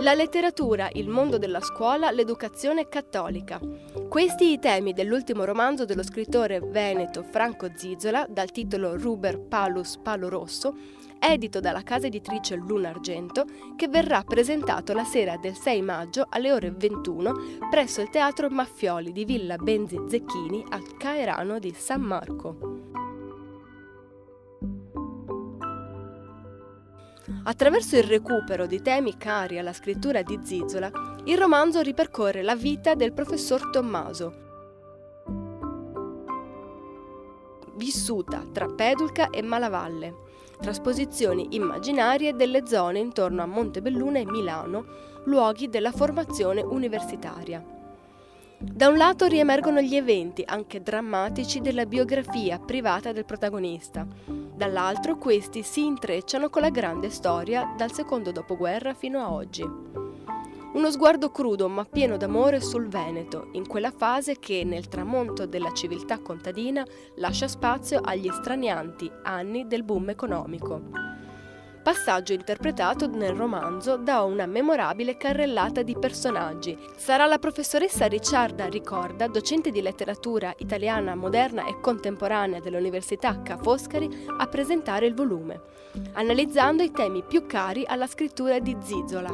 La letteratura, il mondo della scuola, l'educazione cattolica. Questi i temi dell'ultimo romanzo dello scrittore veneto Franco Zizzola, dal titolo Ruber Palus Palo Rosso, edito dalla casa editrice Lunargento, che verrà presentato la sera del 6 maggio alle ore 21 presso il Teatro Maffioli di Villa Benzi Zecchini a Caerano di San Marco. Attraverso il recupero di temi cari alla scrittura di Zizzola, il romanzo ripercorre la vita del professor Tommaso, vissuta tra Pedulca e Malavalle, trasposizioni immaginarie delle zone intorno a Montebelluna e Milano, luoghi della formazione universitaria. Da un lato riemergono gli eventi, anche drammatici, della biografia privata del protagonista. Dall'altro questi si intrecciano con la grande storia dal secondo dopoguerra fino a oggi. Uno sguardo crudo ma pieno d'amore sul Veneto, in quella fase che nel tramonto della civiltà contadina lascia spazio agli stranianti anni del boom economico. Passaggio interpretato nel romanzo da una memorabile carrellata di personaggi. Sarà la professoressa Ricciarda Ricorda, docente di letteratura italiana moderna e contemporanea dell'Università Ca' Foscari, a presentare il volume, analizzando i temi più cari alla scrittura di Zizzola.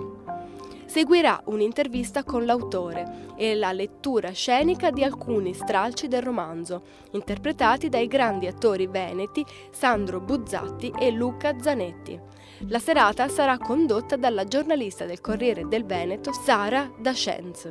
Seguirà un'intervista con l'autore e la lettura scenica di alcuni stralci del romanzo, interpretati dai grandi attori veneti Sandro Buzzatti e Luca Zanetti. La serata sarà condotta dalla giornalista del Corriere del Veneto Sara Dascenz.